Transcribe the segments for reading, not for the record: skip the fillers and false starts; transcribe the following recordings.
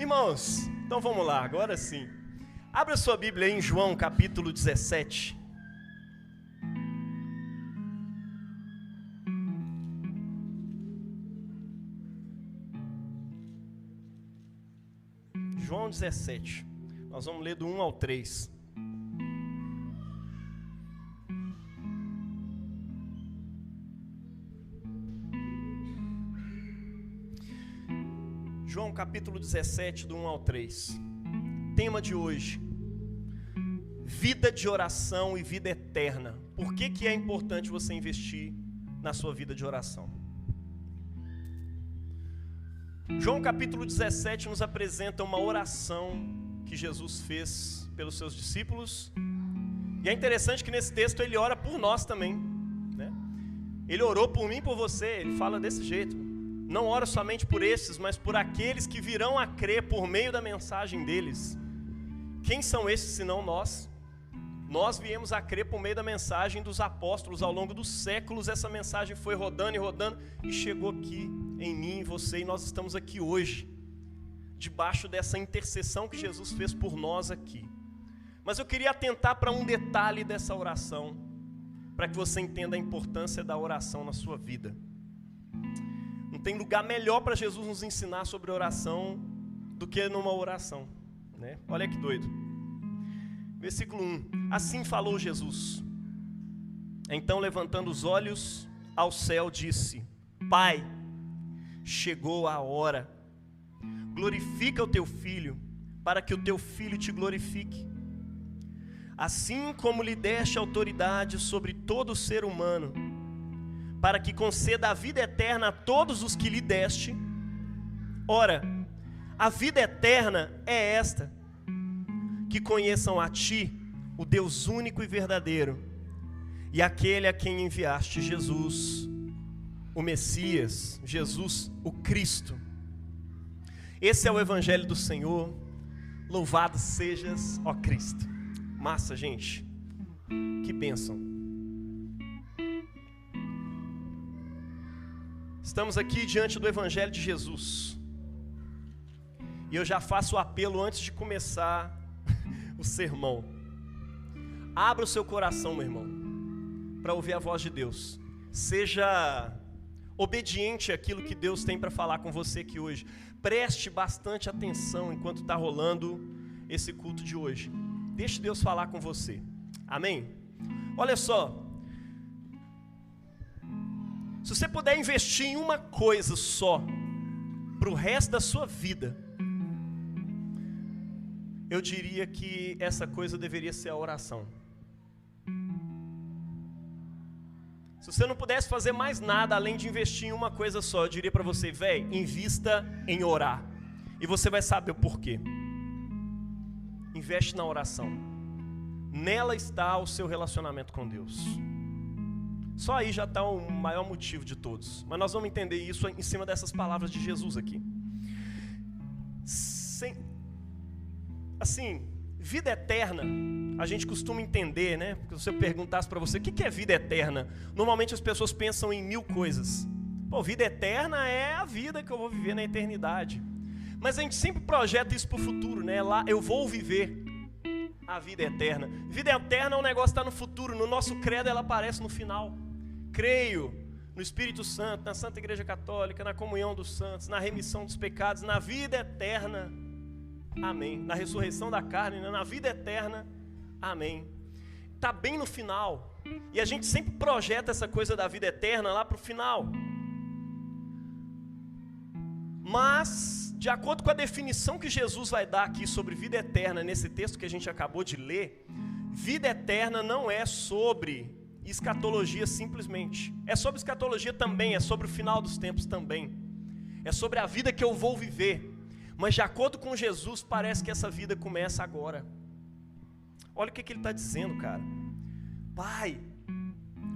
Irmãos, então vamos lá, agora sim. Abra sua Bíblia aí em João capítulo 17. João 17. Nós vamos ler do 1 ao 3. João capítulo 17, do 1 ao 3. Tema de hoje: vida de oração e vida eterna. Por que é importante você investir na sua vida de oração? João capítulo 17 nos apresenta uma oração que Jesus fez pelos seus discípulos. E é interessante que nesse texto ele ora por nós também, né? Ele orou por mim e por você. Ele fala desse jeito: não ora somente por esses, mas por aqueles que virão a crer por meio da mensagem deles. Quem são esses senão nós? Nós viemos a crer por meio da mensagem dos apóstolos. Ao longo dos séculos essa mensagem foi rodando e rodando e chegou aqui em mim e você, e nós estamos aqui hoje, debaixo dessa intercessão que Jesus fez por nós aqui. Mas eu queria atentar para um detalhe dessa oração, para que você entenda a importância da oração na sua vida. Não tem lugar melhor para Jesus nos ensinar sobre oração do que numa oração, né? Olha que doido. Versículo 1. Assim falou Jesus. Então, levantando os olhos ao céu, disse: Pai, chegou a hora. Glorifica o teu filho, para que o teu filho te glorifique. Assim como lhe deste autoridade sobre todo ser humano, para que conceda a vida eterna a todos os que lhe deste. Ora, a vida eterna é esta: que conheçam a ti, o Deus único e verdadeiro, e aquele a quem enviaste, Jesus, o Messias, Jesus, o Cristo. Esse é o Evangelho do Senhor. Louvado sejas, ó Cristo. Massa, gente. Que bênção. Estamos aqui diante do Evangelho de Jesus. E eu já faço o apelo antes de começar o sermão. Abra o seu coração, meu irmão, para ouvir a voz de Deus. Seja obediente àquilo que Deus tem para falar com você aqui hoje. Preste bastante atenção enquanto está rolando esse culto de hoje. Deixe Deus falar com você. Amém? Olha só. Se você puder investir em uma coisa só para o resto da sua vida, eu diria que essa coisa deveria ser a oração. Se você não pudesse fazer mais nada além de investir em uma coisa só, eu diria para você: invista em orar. E você vai saber o porquê. Investe na oração. Nela está o seu relacionamento com Deus. Só aí já está o maior motivo de todos. Mas nós vamos entender isso em cima dessas palavras de Jesus aqui. Assim, vida eterna, a gente costuma entender, né? Porque se eu perguntasse para você, o que é vida eterna? Normalmente as pessoas pensam em 1000 coisas. Pô, vida eterna é a vida que eu vou viver na eternidade. Mas a gente sempre projeta isso para o futuro, né? Lá eu vou viver a vida eterna. Vida eterna é um negócio que está no futuro. No nosso credo ela aparece no final. Creio no Espírito Santo, na Santa Igreja Católica, na comunhão dos santos, na remissão dos pecados, na vida eterna. Amém. Na ressurreição da carne, na vida eterna. Amém. Está bem no final. E a gente sempre projeta essa coisa da vida eterna lá para o final. Mas, de acordo com a definição que Jesus vai dar aqui sobre vida eterna, nesse texto que a gente acabou de ler, vida eterna não é sobre escatologia simplesmente. É sobre escatologia também, é sobre o final dos tempos também. É sobre a vida que eu vou viver. Mas de acordo com Jesus, parece que essa vida começa agora. Olha o que ele está dizendo, cara. Pai,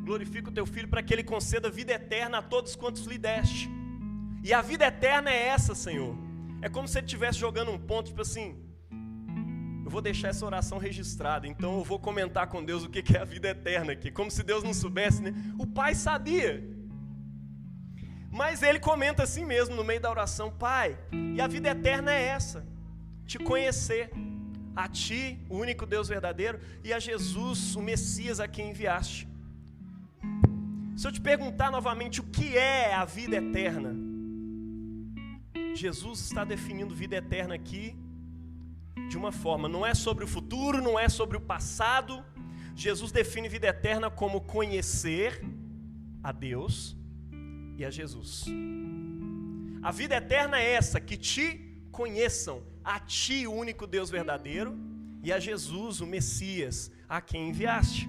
glorifica o teu filho para que ele conceda vida eterna a todos quantos lhe deste. E a vida eterna é essa, Senhor. É como se ele estivesse jogando um ponto, tipo assim: eu vou deixar essa oração registrada, então eu vou comentar com Deus o que é a vida eterna aqui. Como se Deus não soubesse, né? O Pai sabia. Mas ele comenta assim mesmo no meio da oração: Pai, e a vida eterna é essa, te conhecer, a ti, o único Deus verdadeiro, e a Jesus, o Messias a quem enviaste. Se eu te perguntar novamente o que é a vida eterna, Jesus está definindo vida eterna aqui de uma forma, não é sobre o futuro, não é sobre o passado. Jesus define vida eterna como conhecer a Deus e a Jesus. A vida eterna é essa, que te conheçam, a ti, o único Deus verdadeiro, e a Jesus, o Messias, a quem enviaste.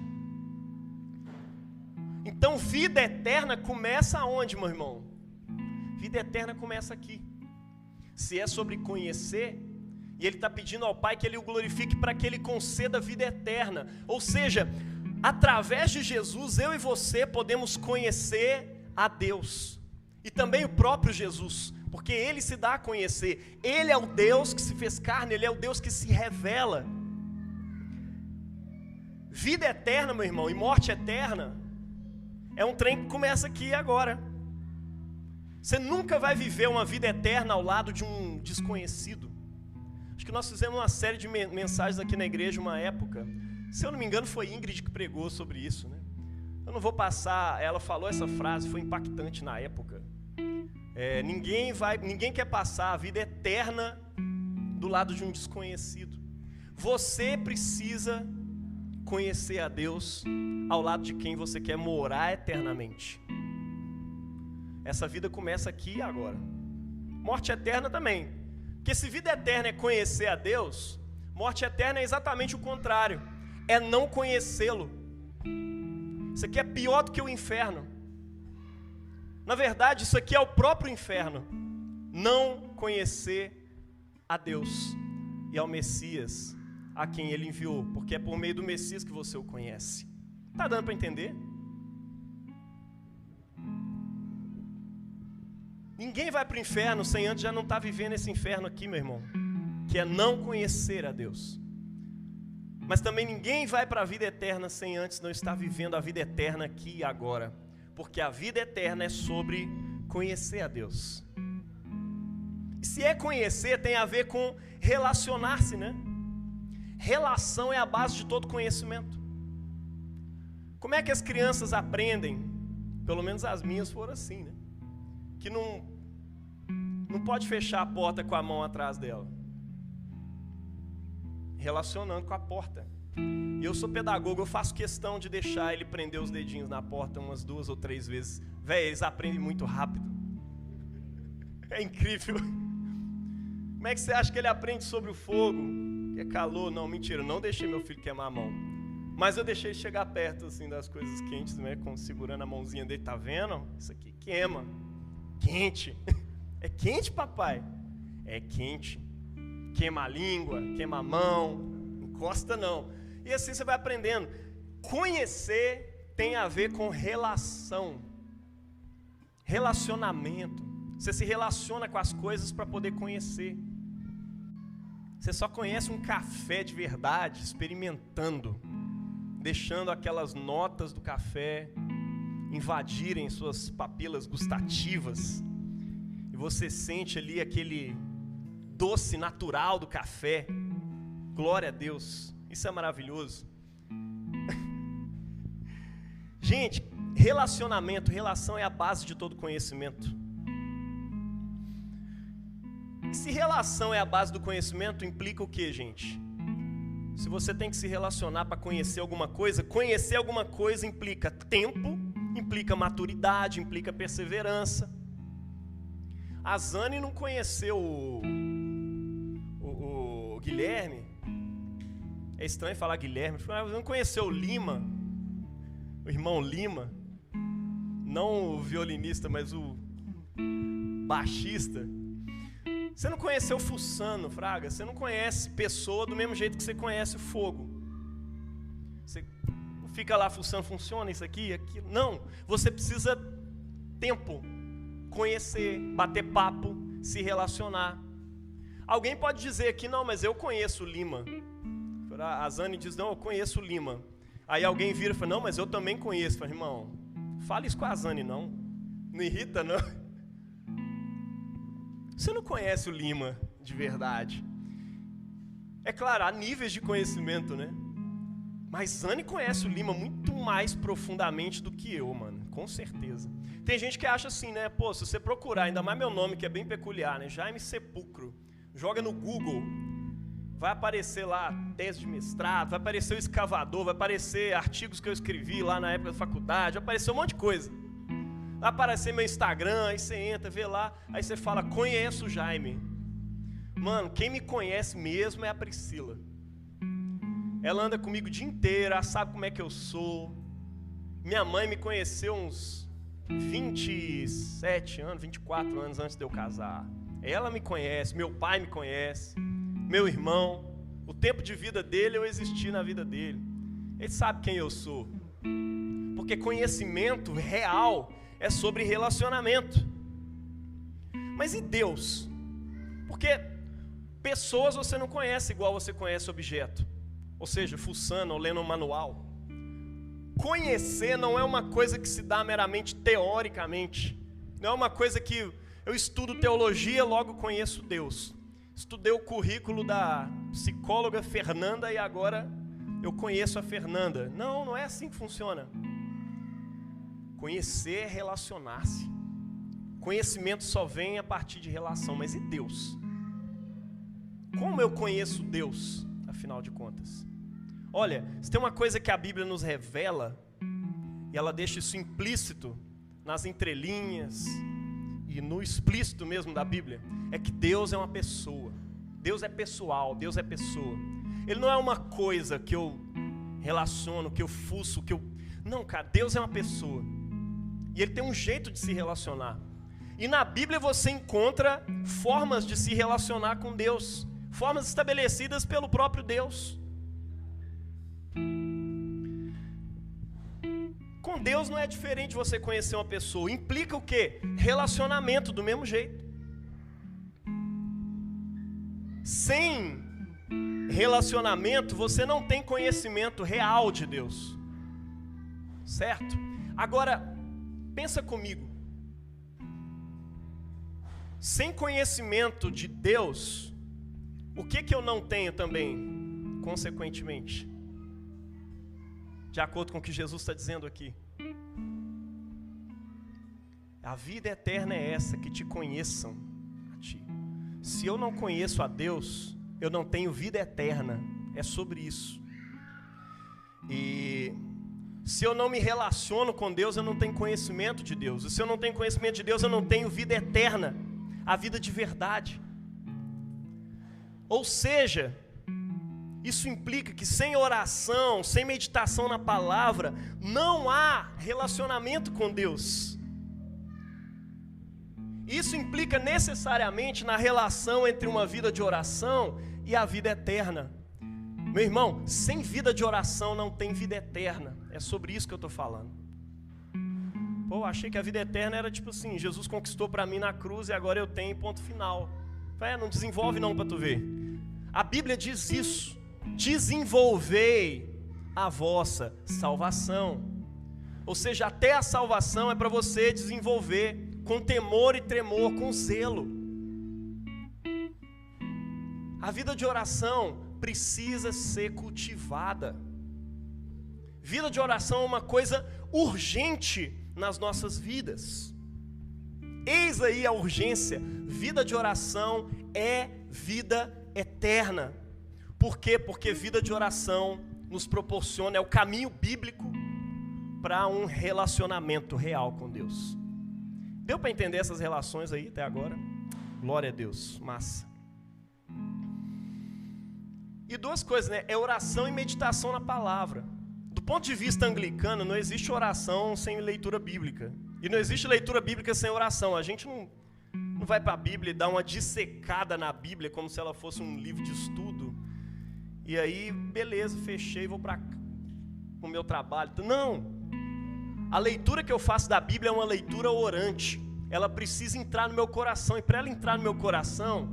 Então, vida eterna começa aonde, meu irmão? Vida eterna começa aqui. Se é sobre conhecer, e ele está pedindo ao Pai que ele o glorifique para que ele conceda vida eterna. Ou seja, através de Jesus, eu e você podemos conhecer a Deus. E também o próprio Jesus, porque ele se dá a conhecer. Ele é o Deus que se fez carne, ele é o Deus que se revela. Vida eterna, meu irmão, e morte eterna, é um trem que começa aqui e agora. Você nunca vai viver uma vida eterna ao lado de um desconhecido. Acho que nós fizemos uma série de mensagens aqui na igreja uma época. Se eu não me engano, foi Ingrid que pregou sobre isso, né? Eu não vou passar, ela falou essa frase, foi impactante na época. Ninguém quer passar a vida eterna do lado de um desconhecido. Você precisa conhecer a Deus ao lado de quem você quer morar eternamente. Essa vida começa aqui e agora. Morte eterna também. Porque se vida eterna é conhecer a Deus, morte eterna é exatamente o contrário. É não conhecê-lo. Isso aqui é pior do que o inferno. Na verdade, isso aqui é o próprio inferno. Não conhecer a Deus e ao Messias a quem ele enviou. Porque é por meio do Messias que você o conhece. Está dando para entender? Ninguém vai para o inferno sem antes já não estar vivendo esse inferno aqui, meu irmão. Que é não conhecer a Deus. Mas também ninguém vai para a vida eterna sem antes não estar vivendo a vida eterna aqui e agora. Porque a vida eterna é sobre conhecer a Deus. E se é conhecer, tem a ver com relacionar-se, né? Relação é a base de todo conhecimento. Como é que as crianças aprendem? Pelo menos as minhas foram assim, né? Que não pode fechar a porta com a mão atrás dela. Relacionando com a porta. E eu sou pedagogo, eu faço questão de deixar ele prender os dedinhos na porta umas 2 ou 3 vezes. Véi, eles aprendem muito rápido. É incrível. Como é que você acha que ele aprende sobre o fogo? Que é calor? Não, mentira, eu não deixei meu filho queimar a mão. Mas eu deixei ele chegar perto assim, das coisas quentes, né, segurando a mãozinha dele. Tá vendo? Isso aqui queima. Quente. É quente, papai? É quente. Queima a língua, queima a mão. Encosta não. E assim você vai aprendendo. Conhecer tem a ver com relação. Relacionamento. Você se relaciona com as coisas para poder conhecer. Você só conhece um café de verdade experimentando, deixando aquelas notas do café invadirem suas papilas gustativas. E você sente ali aquele doce natural do café. Glória a Deus. Isso é maravilhoso. Gente, relação é a base de todo conhecimento. E se relação é a base do conhecimento, implica o que, gente? Se você tem que se relacionar para conhecer alguma coisa implica tempo, implica maturidade, implica perseverança. A Zane não conheceu o Guilherme. É estranho falar Guilherme. Você não conheceu o Lima, o irmão Lima, não o violinista, mas o baixista. Você não conheceu o Fussano, Fraga. Você não conhece pessoa do mesmo jeito que você conhece o fogo. Você não fica lá fuçando, funciona isso aqui, aquilo. Não, você precisa tempo, conhecer, bater papo, se relacionar. Alguém pode dizer aqui, não, mas eu conheço o Lima. A Zane diz, não, eu conheço o Lima. Aí alguém vira e fala, não, mas eu também conheço. Fala, irmão, fala isso com a Zane, não. Não irrita, não. Você não conhece o Lima de verdade. É claro, há níveis de conhecimento, né? Mas Zane conhece o Lima muito mais profundamente do que eu, mano. Com certeza. Tem gente que acha assim, né? Pô, se você procurar, ainda mais meu nome, que é bem peculiar, né? Jaime Sepulcro. Joga no Google. Vai aparecer lá tese de mestrado, vai aparecer o escavador, vai aparecer artigos que eu escrevi lá na época da faculdade, vai aparecer um monte de coisa. Vai aparecer meu Instagram, aí você entra, vê lá, aí você fala, conheço o Jaime. Mano, quem me conhece mesmo é a Priscila. Ela anda comigo o dia inteiro, ela sabe como é que eu sou. Minha mãe me conheceu uns 27 anos, 24 anos antes de eu casar. Ela me conhece, meu pai me conhece, meu irmão. O tempo de vida dele, eu existi na vida dele. Ele sabe quem eu sou. Porque conhecimento real é sobre relacionamento. Mas e Deus? Porque pessoas você não conhece igual você conhece objeto. Ou seja, fuçando ou lendo um manual. Conhecer não é uma coisa que se dá meramente teoricamente. Não é uma coisa que eu estudo teologia, logo conheço Deus. Estudei o currículo da psicóloga Fernanda e agora eu conheço a Fernanda. Não, não é assim que funciona. Conhecer é relacionar-se. Conhecimento só vem a partir de relação, mas e Deus? Como eu conheço Deus, afinal de contas? Olha, se tem uma coisa que a Bíblia nos revela, e ela deixa isso implícito nas entrelinhas e no explícito mesmo da Bíblia, é que Deus é uma pessoa. Deus é pessoal, Deus é pessoa. Ele não é uma coisa que eu relaciono, que eu fuço, que eu... Não, cara, Deus é uma pessoa. E Ele tem um jeito de se relacionar. E na Bíblia você encontra formas de se relacionar com Deus, formas estabelecidas pelo próprio Deus. Com Deus não é diferente de você conhecer uma pessoa. Implica o quê? Relacionamento do mesmo jeito. Sem relacionamento, você não tem conhecimento real de Deus. Certo? Agora, pensa comigo. Sem conhecimento de Deus, o que eu não tenho também, consequentemente? De acordo com o que Jesus está dizendo aqui. A vida eterna é essa, que te conheçam a ti. Se eu não conheço a Deus, eu não tenho vida eterna. É sobre isso. E se eu não me relaciono com Deus, eu não tenho conhecimento de Deus. E se eu não tenho conhecimento de Deus, eu não tenho vida eterna. A vida de verdade. Ou seja, isso implica que sem oração, sem meditação na palavra, não há relacionamento com Deus. Isso implica necessariamente na relação entre uma vida de oração e a vida eterna. Meu irmão, sem vida de oração não tem vida eterna. É sobre isso que eu estou falando. Pô, achei que a vida eterna era tipo assim, Jesus conquistou para mim na cruz e agora eu tenho, ponto final. Não desenvolve não para tu ver. A Bíblia diz isso. Desenvolvei a vossa salvação. Ou seja, até a salvação é para você desenvolver com temor e tremor, com zelo. A vida de oração precisa ser cultivada. Vida de oração é uma coisa urgente nas nossas vidas. Eis aí a urgência. Vida de oração é vida eterna. Por quê? Porque vida de oração nos proporciona, é o caminho bíblico para um relacionamento real com Deus. Deu para entender essas relações aí até agora? Glória a Deus, massa. E duas coisas, né? É oração e meditação na palavra. Do ponto de vista anglicano, não existe oração sem leitura bíblica. E não existe leitura bíblica sem oração. A gente não vai para a Bíblia e dá uma dissecada na Bíblia como se ela fosse um livro de estudo. E aí, beleza, fechei, vou para o meu trabalho. Não! A leitura que eu faço da Bíblia é uma leitura orante. Ela precisa entrar no meu coração. E para ela entrar no meu coração,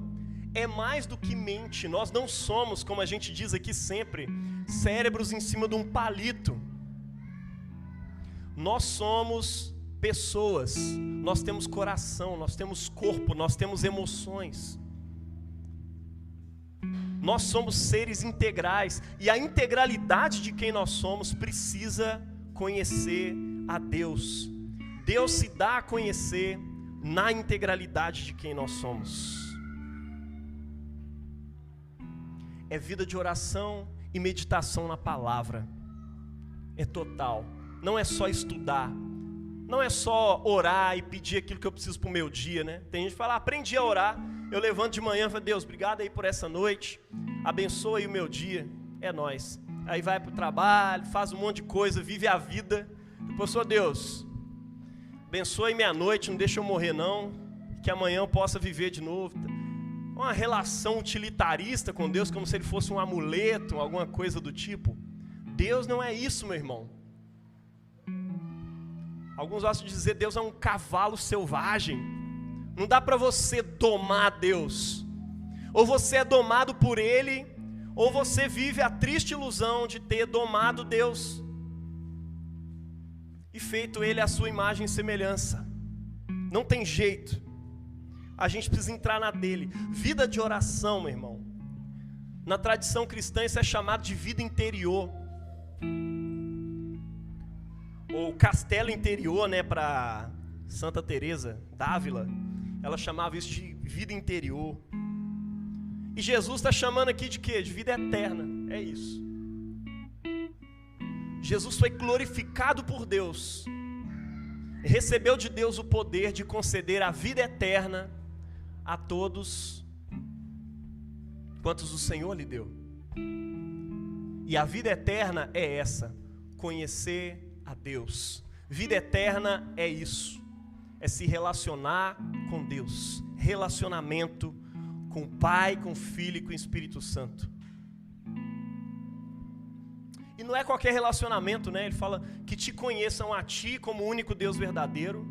é mais do que mente. Nós não somos, como a gente diz aqui sempre, cérebros em cima de um palito. Nós somos pessoas. Nós temos coração, nós temos corpo, nós temos emoções. Nós somos seres integrais e a integralidade de quem nós somos precisa conhecer a Deus. Deus se dá a conhecer na integralidade de quem nós somos. É vida de oração e meditação na palavra. É total. Não é só estudar. Não é só orar e pedir aquilo que eu preciso para o meu dia, né? Tem gente que fala, aprendi a orar. Eu levanto de manhã e falo, Deus, obrigado aí por essa noite. Abençoa aí o meu dia. É nóis. Aí vai para o trabalho, faz um monte de coisa, vive a vida. Depois, Senhor Deus, abençoa aí minha noite, não deixa eu morrer não. Que amanhã eu possa viver de novo. Uma relação utilitarista com Deus, como se ele fosse um amuleto, alguma coisa do tipo. Deus não é isso, meu irmão. Alguns gostam de dizer, Deus é um cavalo selvagem. Não dá para você domar Deus. Ou você é domado por Ele, ou você vive a triste ilusão de ter domado Deus e feito Ele a sua imagem e semelhança. Não tem jeito. A gente precisa entrar na dele. Vida de oração, meu irmão. Na tradição cristã isso é chamado de vida interior. Ou castelo interior, né, para Santa Teresa d'Ávila. Ela chamava isso de vida interior. E Jesus está chamando aqui de quê? De vida eterna. É isso. Jesus foi glorificado por Deus. Recebeu de Deus o poder de conceder a vida eterna a todos quantos o Senhor lhe deu. E a vida eterna é essa: conhecer a Deus. Vida eterna é isso. É se relacionar com Deus. Relacionamento com o Pai, com o Filho e com o Espírito Santo. E não é qualquer relacionamento, né? Ele fala que te conheçam a ti como o único Deus verdadeiro.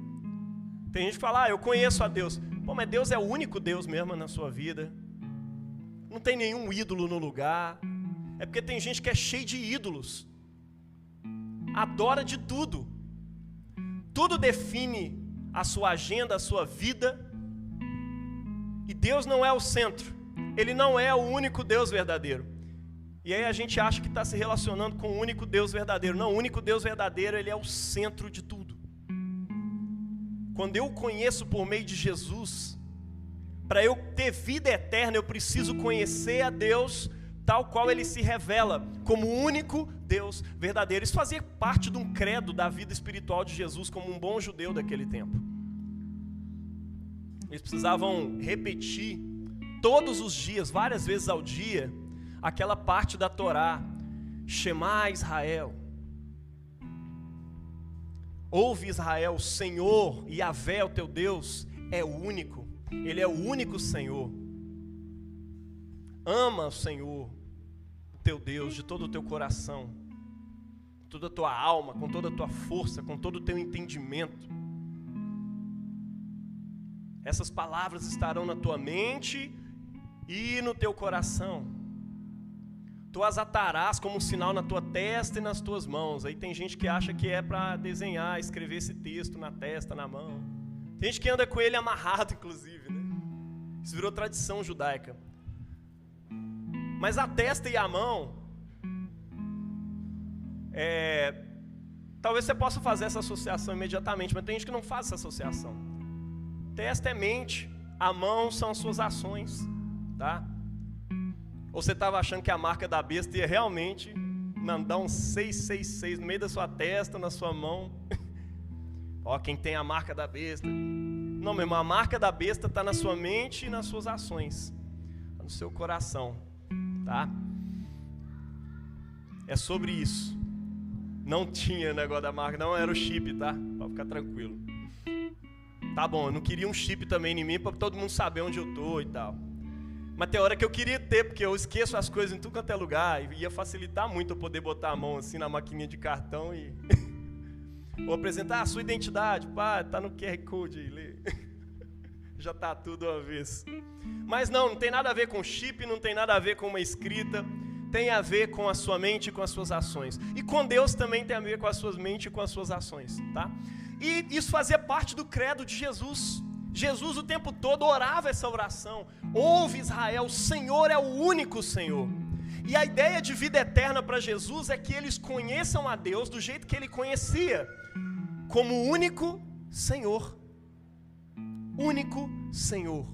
Tem gente que fala, eu conheço a Deus. Pô, mas Deus é o único Deus mesmo na sua vida. Não tem nenhum ídolo no lugar. É porque tem gente que é cheia de ídolos. Adora de tudo. Tudo define a sua agenda, a sua vida. E Deus não é o centro. Ele não é o único Deus verdadeiro. E aí a gente acha que está se relacionando com o único Deus verdadeiro. Não, o único Deus verdadeiro, ele é o centro de tudo. Quando eu o conheço por meio de Jesus, para eu ter vida eterna, eu preciso conhecer a Deus tal qual ele se revela, como o único Deus verdadeiro. Isso fazia parte de um credo da vida espiritual de Jesus, como um bom judeu daquele tempo. Eles precisavam repetir todos os dias, várias vezes ao dia, aquela parte da Torá: Shema Israel. Ouve Israel, o Senhor, Yahvé, o teu Deus, é o único. Ele é o único Senhor. Ama o Senhor, o teu Deus, de todo o teu coração, com toda a tua alma, com toda a tua força, com todo o teu entendimento. Essas palavras estarão na tua mente e no teu coração. Tu as atarás como um sinal na tua testa e nas tuas mãos. Aí tem gente que acha que é para desenhar, escrever esse texto na testa, na mão. Tem gente que anda com ele amarrado, inclusive, né? Isso virou tradição judaica. Mas a testa e a mão, talvez você possa fazer essa associação imediatamente, mas tem gente que não faz essa associação. Testa é mente, a mão são as suas ações, tá? Ou você estava achando que a marca da besta ia realmente mandar um 666 no meio da sua testa, na sua mão? Ó, quem tem a marca da besta. Não, meu irmão, a marca da besta está na sua mente e nas suas ações, no seu coração, tá? É sobre isso. Não tinha negócio da marca, não era o chip, tá? Pode ficar tranquilo. Tá bom, eu não queria um chip também em mim para todo mundo saber onde eu tô e tal. Mas tem hora que eu queria ter, porque eu esqueço as coisas em tudo quanto é lugar, e ia facilitar muito eu poder botar a mão assim na maquininha de cartão e ou apresentar a sua identidade, pá, tá no QR Code aí, lê. Já tá tudo uma vez. Mas não tem nada a ver com chip, não tem nada a ver com uma escrita, tem a ver com a sua mente e com as suas ações. E com Deus também tem a ver com a sua mente e com as suas ações, tá? E isso fazia parte do credo de Jesus. Jesus o tempo todo orava essa oração. Ouve, Israel, o Senhor é o único Senhor. E a ideia de vida eterna para Jesus é que eles conheçam a Deus do jeito que ele conhecia, como o único Senhor. Único Senhor.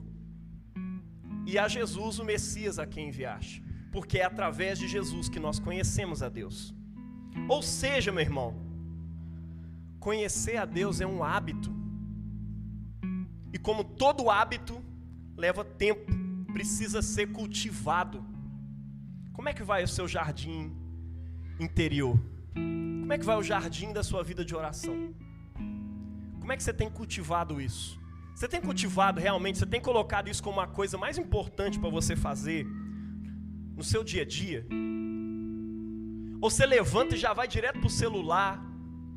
E a Jesus, o Messias, a quem enviaste. Porque é através de Jesus que nós conhecemos a Deus. Ou seja, meu irmão, conhecer a Deus é um hábito. E como todo hábito, leva tempo, precisa ser cultivado. Como é que vai o seu jardim interior? Como é que vai o jardim da sua vida de oração? Como é que você tem cultivado isso? Você tem cultivado realmente, você tem colocado isso como a coisa mais importante para você fazer no seu dia a dia? Ou você levanta e já vai direto para o celular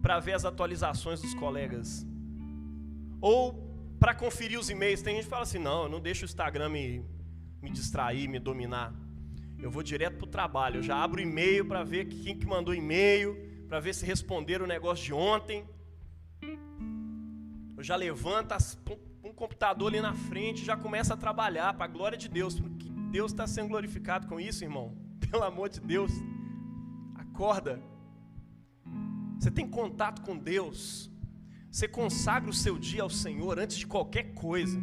para ver as atualizações dos colegas? Ou para conferir os e-mails? Tem gente que fala assim, não, eu não deixo o Instagram me distrair, me dominar. Eu vou direto para o trabalho, eu já abro o e-mail para ver quem que mandou e-mail, para ver se responderam o negócio de ontem. Eu já levanto um computador ali na frente, já começo a trabalhar para a glória de Deus, porque Deus está sendo glorificado com isso, irmão. Pelo amor de Deus, acorda. Você tem contato com Deus, você consagra o seu dia ao Senhor antes de qualquer coisa.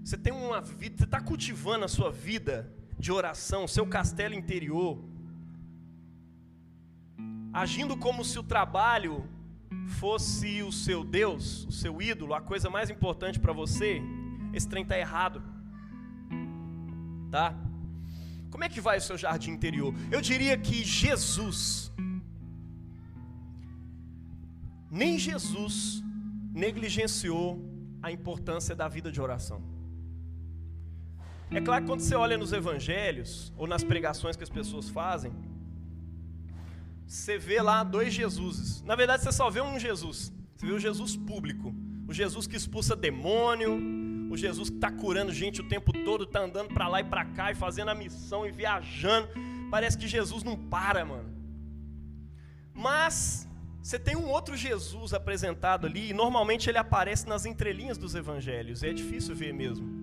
Você tem uma vida, você está cultivando a sua vida de oração, o seu castelo interior, agindo como se o trabalho fosse o seu Deus, o seu ídolo, a coisa mais importante para você. Esse trem está errado, tá? Como é que vai o seu jardim interior? Eu diria que nem Jesus negligenciou a importância da vida de oração. É claro que quando você olha nos evangelhos, ou nas pregações que as pessoas fazem, você vê lá 2 Jesuses. Na verdade, você só vê um Jesus. Você vê o Jesus público, o Jesus que expulsa demônio, o Jesus que está curando gente o tempo todo, está andando para lá e para cá, e fazendo a missão, e viajando. Parece que Jesus não para, mano. Mas você tem um outro Jesus apresentado ali, e normalmente ele aparece nas entrelinhas dos evangelhos, e é difícil ver mesmo.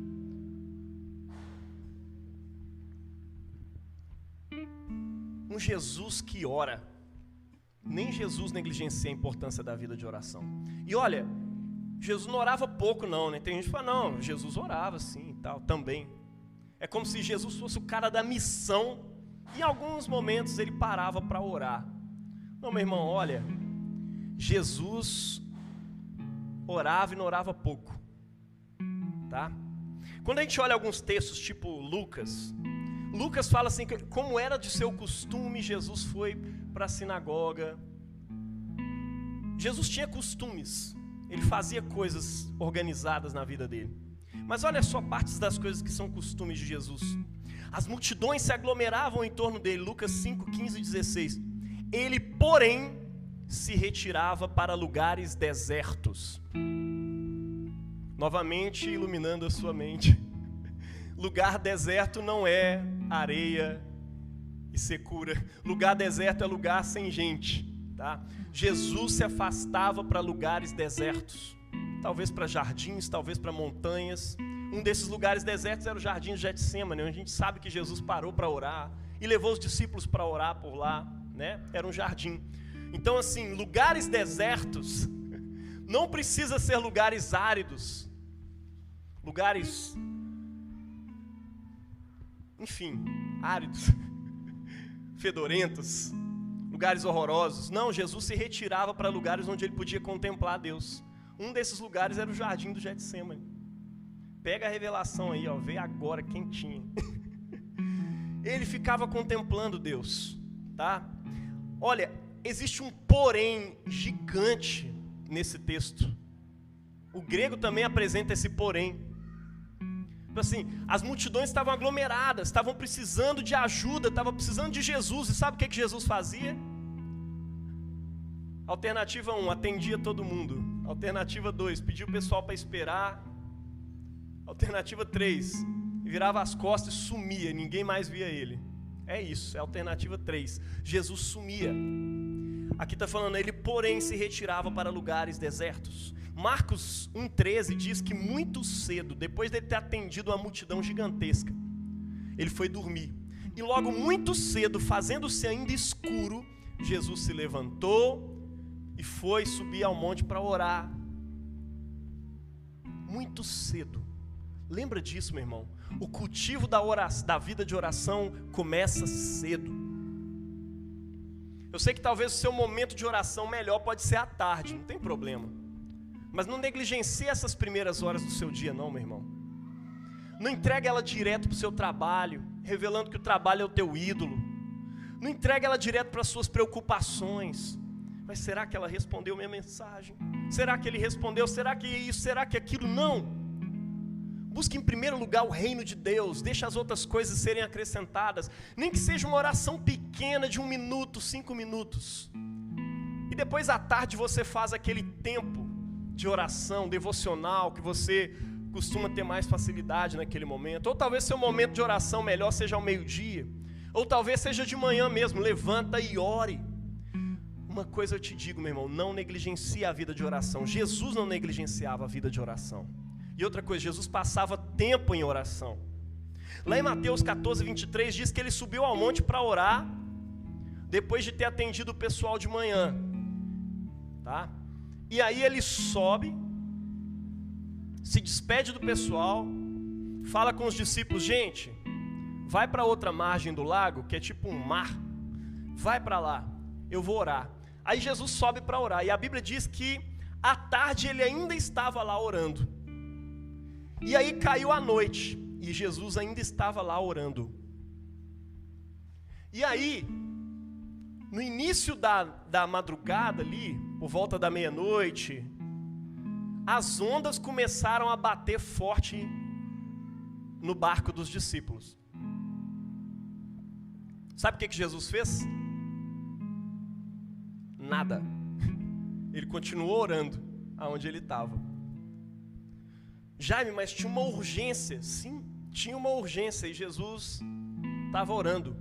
Um Jesus que ora. Nem Jesus negligencia a importância da vida de oração. E olha, Jesus não orava pouco não, né? Tem gente que fala, não, Jesus orava sim e tal, também. É como se Jesus fosse o cara da missão, e em alguns momentos ele parava para orar. Não, meu irmão, olha, Jesus orava e não orava pouco, tá? Quando a gente olha alguns textos, tipo Lucas fala assim, que como era de seu costume, Jesus foi para a sinagoga. Jesus tinha costumes, ele fazia coisas organizadas na vida dele. Mas olha só partes das coisas que são costumes de Jesus. As multidões se aglomeravam em torno dele, Lucas 5, 15 e 16. Ele, porém, se retirava para lugares desertos. Novamente iluminando a sua mente. Lugar deserto não é areia e secura. Lugar deserto é lugar sem gente, tá? Jesus se afastava para lugares desertos. Talvez para jardins, talvez para montanhas. Um desses lugares desertos era o jardim de Getsêmani, onde a gente sabe que Jesus parou para orar e levou os discípulos para orar por lá, né? Era um jardim. Então, assim, lugares desertos não precisa ser lugares áridos, lugares, enfim, áridos, fedorentos, lugares horrorosos. Não, Jesus se retirava para lugares onde ele podia contemplar Deus. Um desses lugares era o jardim do Getsêmani. Pega a revelação aí, ó, vê agora quentinha. Ele ficava contemplando Deus, tá? Olha, existe um porém gigante nesse texto. O grego também apresenta esse porém. Assim, as multidões estavam aglomeradas, estavam precisando de ajuda, estavam precisando de Jesus. E sabe o que Jesus fazia? Alternativa 1, atendia todo mundo. Alternativa 2, pediu o pessoal para esperar. Alternativa 3, virava as costas e sumia, ninguém mais via ele. É isso, é a alternativa 3. Jesus sumia. Aqui está falando, ele porém se retirava para lugares desertos. Marcos 1,13 diz que muito cedo, depois de ter atendido uma multidão gigantesca, ele foi dormir. E logo muito cedo, fazendo-se ainda escuro, Jesus se levantou e foi subir ao monte para orar. Muito cedo. Lembra disso, meu irmão? O cultivo da vida de oração começa cedo. Eu sei que talvez o seu momento de oração melhor pode ser à tarde, não tem problema. Mas não negligencie essas primeiras horas do seu dia não, meu irmão. Não entregue ela direto para o seu trabalho, revelando que o trabalho é o teu ídolo. Não entregue ela direto para as suas preocupações. Mas será que ela respondeu minha mensagem? Será que ele respondeu? Será que isso? Será que aquilo? Não. Busque em primeiro lugar o reino de Deus. Deixe as outras coisas serem acrescentadas. Nem que seja uma oração pequena de 1 minuto, 5 minutos. E depois à tarde você faz aquele tempo de oração devocional que você costuma ter mais facilidade naquele momento. Ou talvez seu momento de oração melhor seja ao meio-dia. Ou talvez seja de manhã mesmo. Levanta e ore. Uma coisa eu te digo, meu irmão, não negligencie a vida de oração. Jesus não negligenciava a vida de oração. E outra coisa, Jesus passava tempo em oração. Lá em Mateus 14, 23 diz que ele subiu ao monte para orar, depois de ter atendido o pessoal de manhã. Tá? E aí ele sobe, se despede do pessoal, fala com os discípulos, gente, vai para outra margem do lago, que é tipo um mar, vai para lá, eu vou orar. Aí Jesus sobe para orar, e a Bíblia diz que à tarde ele ainda estava lá orando. E aí caiu a noite, e Jesus ainda estava lá orando. E aí, no início da madrugada ali, por volta da meia-noite, as ondas começaram a bater forte no barco dos discípulos. Sabe o que Jesus fez? Nada. Ele continuou orando aonde ele estava. Jaime, mas tinha uma urgência. Sim, tinha uma urgência e Jesus estava orando.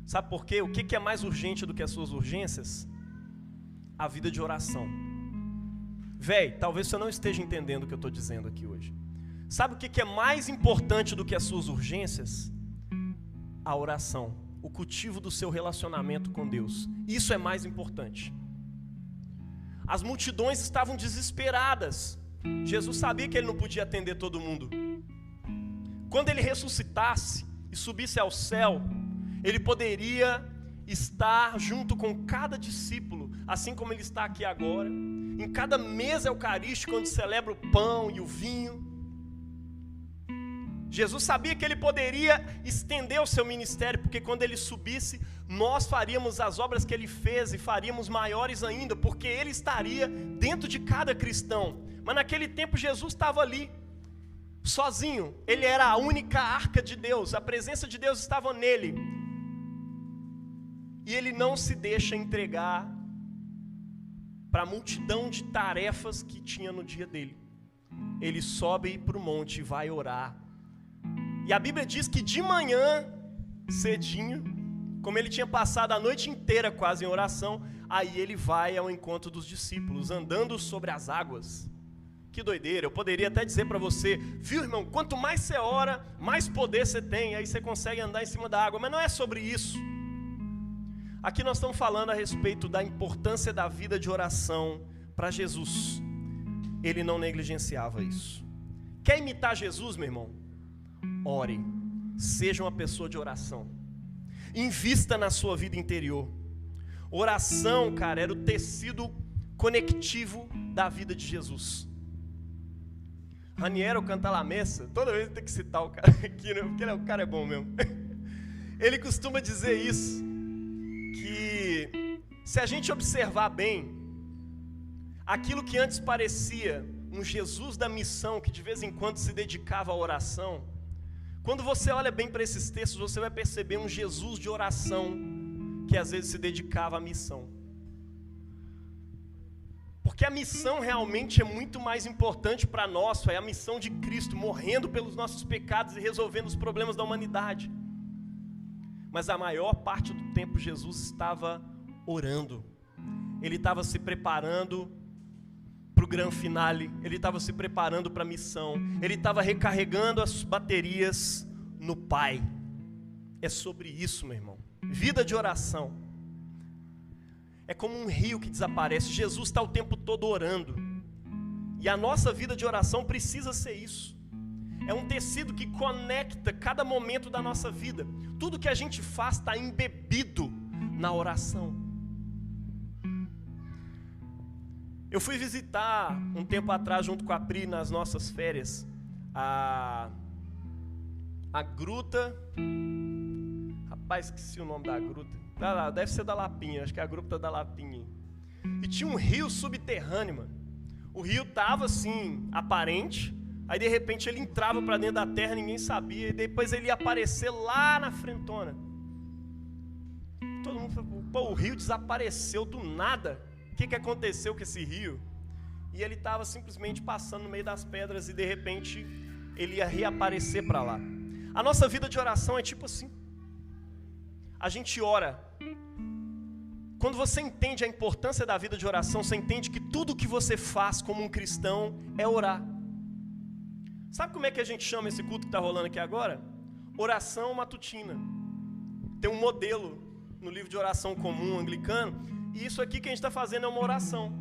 Sabe por quê? O que é mais urgente do que as suas urgências? A vida de oração. Véi, talvez você não esteja entendendo o que eu estou dizendo aqui hoje. Sabe o que é mais importante do que as suas urgências? A oração. O cultivo do seu relacionamento com Deus. Isso é mais importante. As multidões estavam desesperadas. Jesus sabia que ele não podia atender todo mundo. Quando ele ressuscitasse e subisse ao céu, ele poderia estar junto com cada discípulo, assim como ele está aqui agora, em cada mesa eucarística onde celebra o pão e o vinho. Jesus sabia que ele poderia estender o seu ministério, porque quando ele subisse, nós faríamos as obras que ele fez e faríamos maiores ainda, porque ele estaria dentro de cada cristão. Mas naquele tempo Jesus estava ali, sozinho. Ele era a única arca de Deus, a presença de Deus estava nele. E ele não se deixa entregar para a multidão de tarefas que tinha no dia dele. Ele sobe para o monte e vai orar. E a Bíblia diz que de manhã, cedinho, como ele tinha passado a noite inteira quase em oração, aí ele vai ao encontro dos discípulos, andando sobre as águas. Que doideira, eu poderia até dizer para você, viu irmão, quanto mais você ora, mais poder você tem, aí você consegue andar em cima da água, mas não é sobre isso. Aqui nós estamos falando a respeito da importância da vida de oração para Jesus. Ele não negligenciava isso. Quer imitar Jesus, meu irmão? Ore, seja uma pessoa de oração, invista na sua vida interior. Oração, cara, era o tecido conectivo da vida de Jesus. Raniero Cantalamessa, toda vez tem que citar o cara aqui, né? Porque o cara é bom mesmo. Ele costuma dizer isso, que se a gente observar bem, aquilo que antes parecia um Jesus da missão, que de vez em quando se dedicava à oração, quando você olha bem para esses textos, você vai perceber um Jesus de oração, que às vezes se dedicava à missão. Porque a missão realmente é muito mais importante para nós, é a missão de Cristo, morrendo pelos nossos pecados e resolvendo os problemas da humanidade. Mas a maior parte do tempo Jesus estava orando, ele estava se preparando para o grande finale, ele estava se preparando para a missão, ele estava recarregando as baterias no Pai. É sobre isso, meu irmão. Vida de oração é como um rio que desaparece. Jesus está o tempo todo orando, e a nossa vida de oração precisa ser isso. É um tecido que conecta cada momento da nossa vida. Tudo que a gente faz está embebido na oração. Eu fui visitar um tempo atrás, junto com a Pri, nas nossas férias, a gruta. Rapaz, esqueci o nome da gruta. Deve ser da Lapinha, acho que é a gruta da Lapinha. E tinha um rio subterrâneo, mano. O rio estava assim, aparente. Aí de repente ele entrava para dentro da terra, ninguém sabia. E depois ele ia aparecer lá na frentona. Todo mundo falou, pô, o rio desapareceu do nada. O que aconteceu com esse rio? E ele estava simplesmente passando no meio das pedras e de repente ele ia reaparecer para lá. A nossa vida de oração é tipo assim. A gente ora. Quando você entende a importância da vida de oração, você entende que tudo que você faz como um cristão é orar. Sabe como é que a gente chama esse culto que está rolando aqui agora? Oração matutina. Tem um modelo no livro de oração comum anglicano. E isso aqui que a gente está fazendo é uma oração.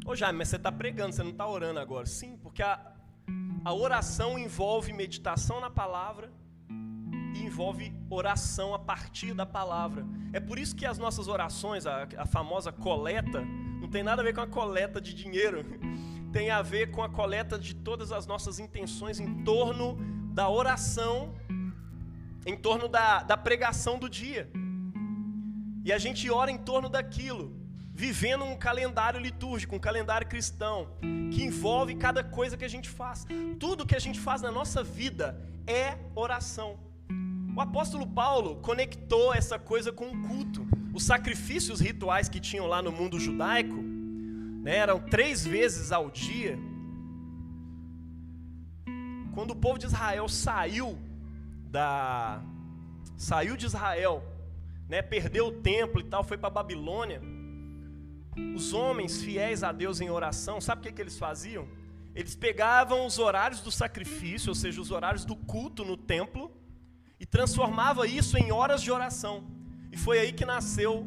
Ô Jaime, mas você está pregando, você não está orando agora. Sim, porque a oração envolve meditação na palavra e envolve oração a partir da palavra. É por isso que as nossas orações, a famosa coleta, não tem nada a ver com a coleta de dinheiro. Tem a ver com a coleta de todas as nossas intenções em torno da oração, em torno da pregação do dia. E a gente ora em torno daquilo, vivendo um calendário litúrgico, um calendário cristão, que envolve cada coisa que a gente faz. Tudo que a gente faz na nossa vida é oração. O apóstolo Paulo conectou essa coisa com o culto. Os sacrifícios rituais que tinham lá no mundo judaico, né, eram 3 vezes ao dia. Quando o povo de Israel saiu de Israel, né, perdeu o templo e tal, foi para a Babilônia, os homens fiéis a Deus em oração, sabe o que eles faziam? Eles pegavam os horários do sacrifício, ou seja, os horários do culto no templo, e transformava isso em horas de oração. E foi aí que nasceu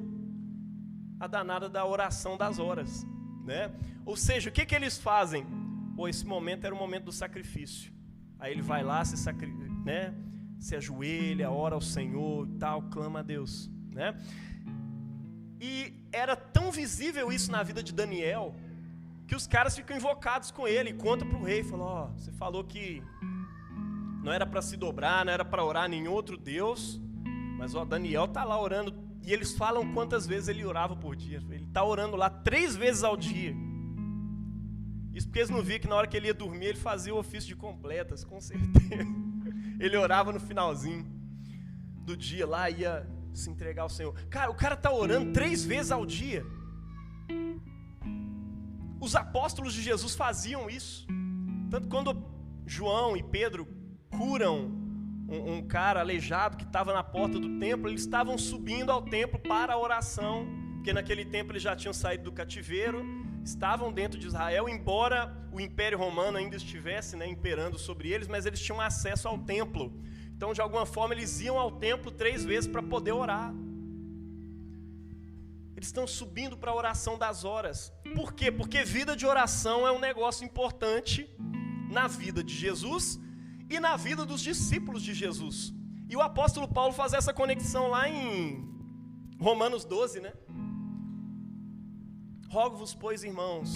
a danada da oração das horas, né? Ou seja, o que eles fazem? Pô, esse momento era o momento do sacrifício. Aí ele vai lá, se ajoelha, ora ao Senhor e tal, clama a Deus, né? E era tão visível isso na vida de Daniel, que os caras ficam invocados com ele, e contam para o rei, falam, você falou que não era para se dobrar, não era para orar nem outro Deus, mas Daniel está lá orando, e eles falam quantas vezes ele orava por dia. Ele está orando lá 3 vezes ao dia. Isso porque eles não viam que na hora que ele ia dormir, ele fazia o ofício de completas, com certeza. Ele orava no finalzinho do dia, lá ia se entregar ao Senhor. Cara, o cara está orando 3 vezes ao dia. Os apóstolos de Jesus faziam isso. Tanto quando João e Pedro curam um cara aleijado que estava na porta do templo, eles estavam subindo ao templo para a oração, porque naquele tempo eles já tinham saído do cativeiro, estavam dentro de Israel, embora o Império Romano ainda estivesse, né, imperando sobre eles, mas eles tinham acesso ao templo. Então, de alguma forma, eles iam ao templo 3 vezes para poder orar. Eles estão subindo para a oração das horas. Por quê? Porque vida de oração é um negócio importante na vida de Jesus e na vida dos discípulos de Jesus. E o apóstolo Paulo faz essa conexão lá em Romanos 12, né? Rogo-vos, pois, irmãos,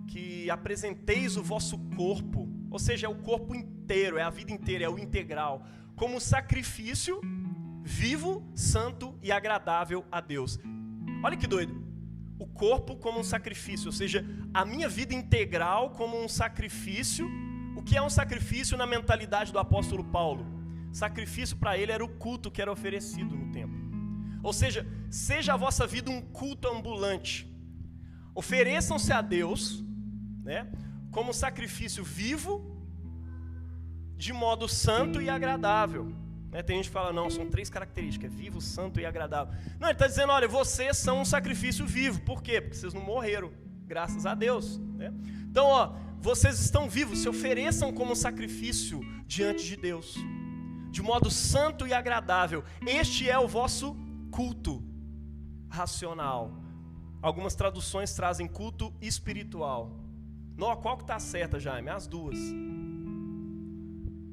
que apresenteis o vosso corpo, ou seja, é o corpo inteiro, é a vida inteira, é o integral, como sacrifício vivo, santo e agradável a Deus. Olha que doido. O corpo como um sacrifício, ou seja, a minha vida integral como um sacrifício. O que é um sacrifício na mentalidade do apóstolo Paulo? Sacrifício para ele era o culto que era oferecido no templo. Ou seja, seja a vossa vida um culto ambulante. Ofereçam-se a Deus, né, como sacrifício vivo, de modo santo e agradável. Tem gente que fala, não, são 3 características, vivo, santo e agradável. Não, ele está dizendo, olha, vocês são um sacrifício vivo. Por quê? Porque vocês não morreram, graças a Deus. Então, vocês estão vivos, se ofereçam como sacrifício diante de Deus, de modo santo e agradável. Este é o vosso culto racional. Algumas traduções trazem culto espiritual. Não, qual que está certa, Jaime? As duas.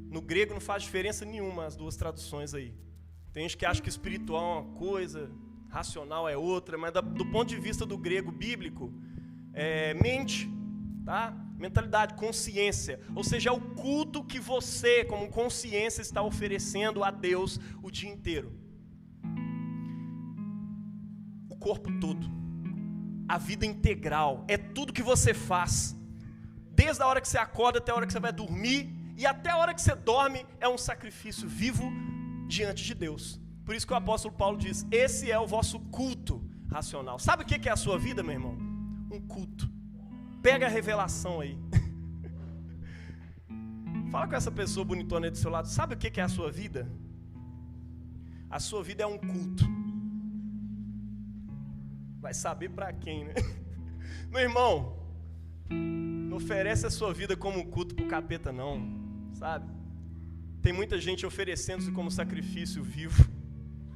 No grego não faz diferença nenhuma as duas traduções aí. Tem gente que acha que espiritual é uma coisa, racional é outra, mas do ponto de vista do grego bíblico, mente, tá? Mentalidade, consciência. Ou seja, é o culto que você, como consciência, está oferecendo a Deus o dia inteiro. O corpo todo. A vida integral. É tudo que você faz. Desde a hora que você acorda até a hora que você vai dormir. E até a hora que você dorme é um sacrifício vivo diante de Deus. Por isso que o apóstolo Paulo diz, esse é o vosso culto racional. Sabe o que é a sua vida, meu irmão? Um culto. Pega a revelação aí. Fala com essa pessoa bonitona aí do seu lado. Sabe o que é a sua vida? A sua vida é um culto. Vai saber pra quem, né? Meu irmão, não oferece a sua vida como um culto pro capeta não. Sabe? Tem muita gente oferecendo-se como sacrifício vivo,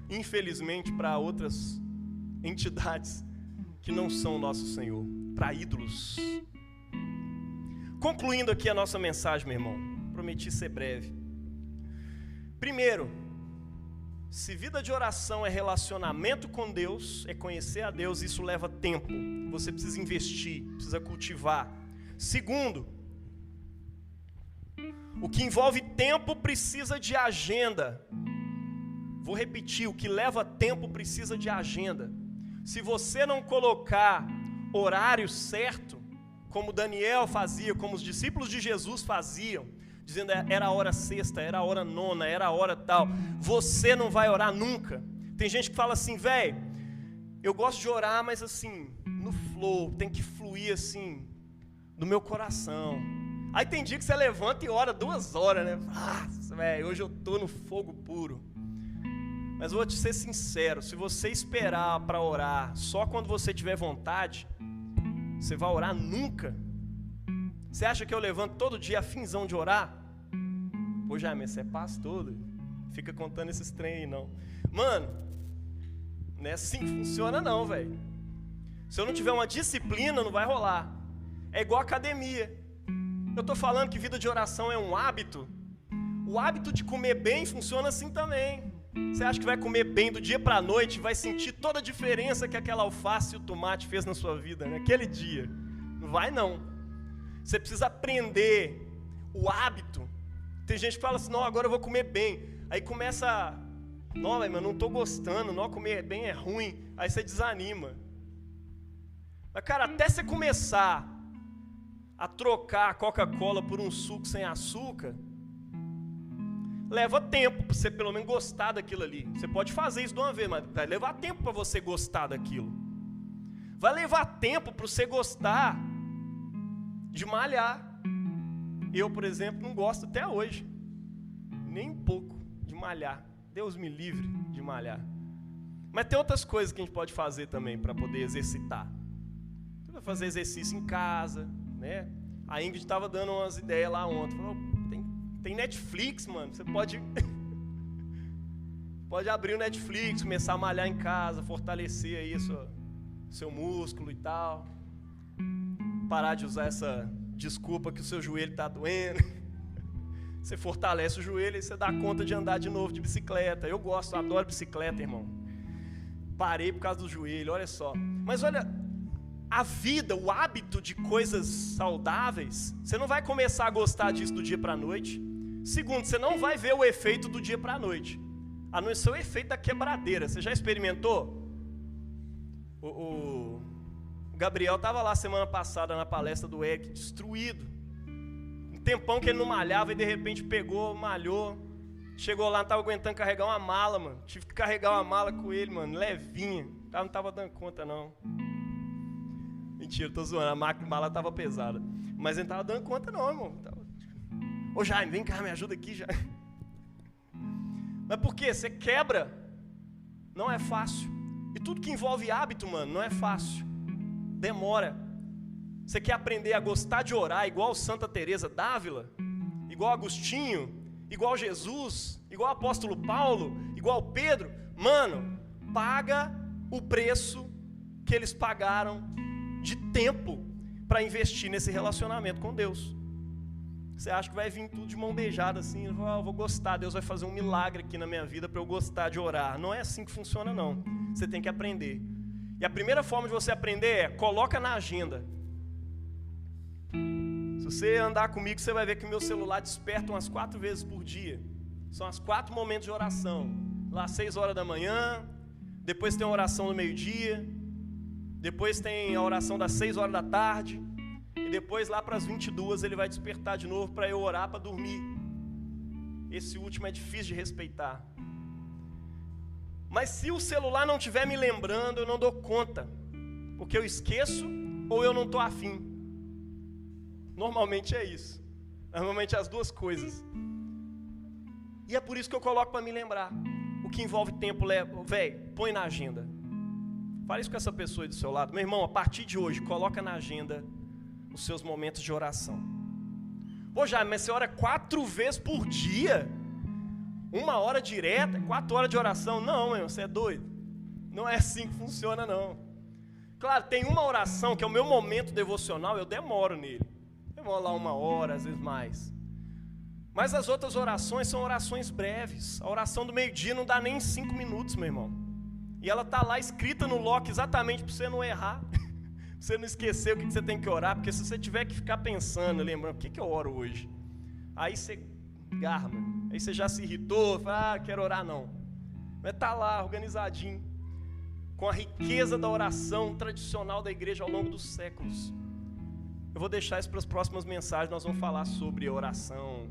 infelizmente, para outras entidades que não são o nosso Senhor, para ídolos. Concluindo aqui a nossa mensagem, meu irmão, prometi ser breve. Primeiro, se vida de oração é relacionamento com Deus, é conhecer a Deus, isso leva tempo. Você precisa investir, precisa cultivar. Segundo, o que envolve tempo precisa de agenda. Vou repetir, o que leva tempo precisa de agenda. Se você não colocar horário certo, como Daniel fazia, como os discípulos de Jesus faziam, dizendo era a hora sexta, era a hora nona, era a hora tal, você não vai orar nunca. Tem gente que fala assim, velho, eu gosto de orar, mas assim, no flow, tem que fluir assim, do meu coração. Aí tem dia que você levanta e ora 2 horas, né? Nossa, velho, hoje eu tô no fogo puro. Mas eu vou te ser sincero, se você esperar para orar só quando você tiver vontade, você vai orar nunca. Você acha que eu levanto todo dia a finzão de orar? Pô, Jaime, você é pastor, fica contando esses trem aí não. Mano, não é assim que funciona não, velho. Se eu não tiver uma disciplina, não vai rolar. É igual academia. Eu estou falando que vida de oração é um hábito. O hábito de comer bem funciona assim também. Você acha que vai comer bem do dia para a noite, vai sentir toda a diferença que aquela alface e o tomate fez na sua vida, naquele dia? Não vai não. Você precisa aprender o hábito. Tem gente que fala assim, não, agora eu vou comer bem. Aí começa, não, mas eu não estou gostando, não, comer bem é ruim. Aí você desanima. Mas cara, até você começar a trocar a Coca-Cola por um suco sem açúcar, leva tempo para você pelo menos gostar daquilo ali. Você pode fazer isso de uma vez, mas vai levar tempo para você gostar daquilo. Vai levar tempo para você gostar de malhar. Eu, por exemplo, não gosto até hoje, nem um pouco, de malhar. Deus me livre de malhar. Mas tem outras coisas que a gente pode fazer também para poder exercitar. Você vai fazer exercício em casa, né? A Ingrid estava dando umas ideias lá ontem. Falou, tem Netflix, mano. Você pode abrir o Netflix, começar a malhar em casa, fortalecer aí seu músculo e tal. Parar de usar essa desculpa que o seu joelho está doendo. Você fortalece o joelho e você dá conta de andar de novo de bicicleta. Eu gosto, adoro bicicleta, irmão. Parei por causa do joelho, olha só. Mas olha, a vida, o hábito de coisas saudáveis, você não vai começar a gostar disso do dia para a noite. Segundo, você não vai ver o efeito do dia para a noite. A não ser o efeito da quebradeira. Você já experimentou? O Gabriel estava lá semana passada na palestra do Eric, destruído. Um tempão que ele não malhava e de repente pegou, malhou. Chegou lá, não estava aguentando carregar uma mala, mano. Tive que carregar uma mala com ele, mano, levinha. Não estava dando conta, não. Mentira, tô zoando, a mala estava pesada. Mas ele não estava dando conta, não, irmão. Ô Jaime, vem cá, me ajuda aqui, Jaime. Mas por quê? Você quebra. Não é fácil. E tudo que envolve hábito, mano, não é fácil. Demora. Você quer aprender a gostar de orar igual Santa Teresa d'Ávila? Igual Agostinho? Igual Jesus? Igual apóstolo Paulo? Igual Pedro? Mano, paga o preço que eles pagaram de tempo para investir nesse relacionamento com Deus. Você acha que vai vir tudo de mão beijada assim, eu vou gostar, Deus vai fazer um milagre aqui na minha vida para eu gostar de orar. Não é assim que funciona não, você tem que aprender. E a primeira forma de você aprender é, coloca na agenda. Se você andar comigo, você vai ver que o meu celular desperta umas 4 vezes por dia. São os 4 momentos de oração. Lá às 6 horas da manhã, depois tem a oração do meio-dia, depois tem a oração das 6 horas da tarde, e depois lá para as 22 ele vai despertar de novo para eu orar para dormir. Esse último é difícil de respeitar. Mas se o celular não estiver me lembrando, eu não dou conta, porque eu esqueço ou eu não estou afim. Normalmente é isso. Normalmente é as duas coisas. E é por isso que eu coloco para me lembrar. O que envolve tempo, velho, põe na agenda. Fala isso com essa pessoa aí do seu lado. Meu irmão, a partir de hoje, coloca na agenda os seus momentos de oração. Pô, Jaime, mas você ora 4 vezes por dia? 1 hora direta, 4 horas de oração? Não, meu irmão, você é doido. Não é assim que funciona, não. Claro, tem uma oração que é o meu momento devocional, eu demoro nele. Eu vou lá 1 hora, às vezes mais. Mas as outras orações são orações breves. A oração do meio-dia não dá nem 5 minutos, meu irmão. E ela está lá escrita no lock exatamente para você não errar. Pra você não esquecer o que você tem que orar. Porque se você tiver que ficar pensando, lembrando, o que eu oro hoje? Aí você garma. Aí você já se irritou, fala, quero orar não. Mas está lá, organizadinho. Com a riqueza da oração tradicional da igreja ao longo dos séculos. Eu vou deixar isso para as próximas mensagens. Nós vamos falar sobre oração,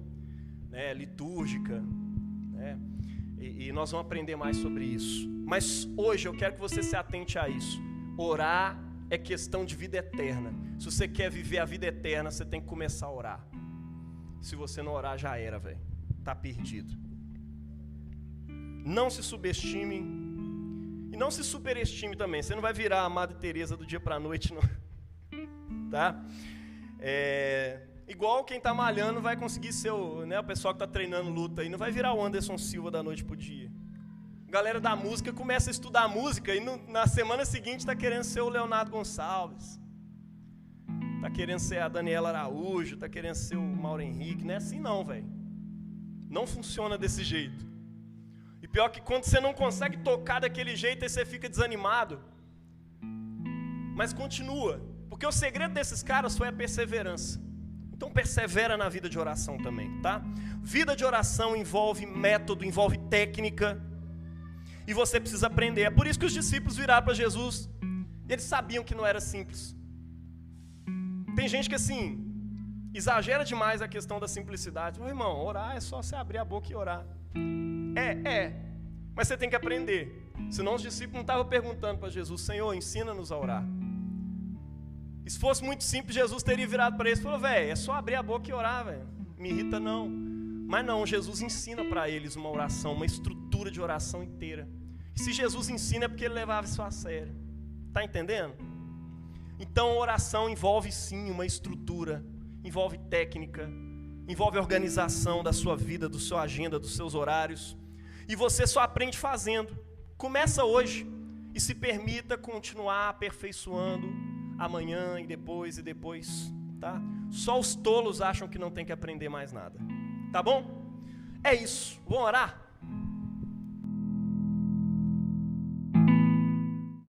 né, litúrgica, né, e nós vamos aprender mais sobre isso. Mas hoje eu quero que você se atente a isso. Orar é questão de vida eterna. Se você quer viver a vida eterna, você tem que começar a orar. Se você não orar, já era, velho. Tá perdido. Não se subestime e não se superestime também. Você não vai virar a Madre Teresa do dia para a noite, não. Tá? Igual quem está malhando vai conseguir ser o pessoal que está treinando luta aí, não vai virar o Anderson Silva da noite pro dia. A galera da música começa a estudar música e na semana seguinte está querendo ser o Leonardo Gonçalves, está querendo ser a Daniela Araújo, está querendo ser o Mauro Henrique. Não é assim não, velho. Não funciona desse jeito. E pior que quando você não consegue tocar daquele jeito, aí você fica desanimado. Mas continua, porque o segredo desses caras foi a perseverança. Então persevera na vida de oração também, tá? Vida de oração envolve método, envolve técnica. E você precisa aprender. É por isso que os discípulos viraram para Jesus. E eles sabiam que não era simples. Tem gente que assim, exagera demais a questão da simplicidade. Meu irmão, orar é só você abrir a boca e orar. Mas você tem que aprender. Senão os discípulos não estavam perguntando para Jesus, Senhor, ensina-nos a orar. E se fosse muito simples, Jesus teria virado para eles e falou, velho, é só abrir a boca e orar, velho. Me irrita não. Mas não, Jesus ensina para eles uma oração, uma estrutura de oração inteira. E se Jesus ensina é porque ele levava isso a sério. Está entendendo? Então oração envolve sim uma estrutura, envolve técnica, envolve organização da sua vida, da sua agenda, dos seus horários. E você só aprende fazendo. Começa hoje e se permita continuar aperfeiçoando amanhã e depois, tá? Só os tolos acham que não tem que aprender mais nada. Tá bom? É isso. Vamos orar?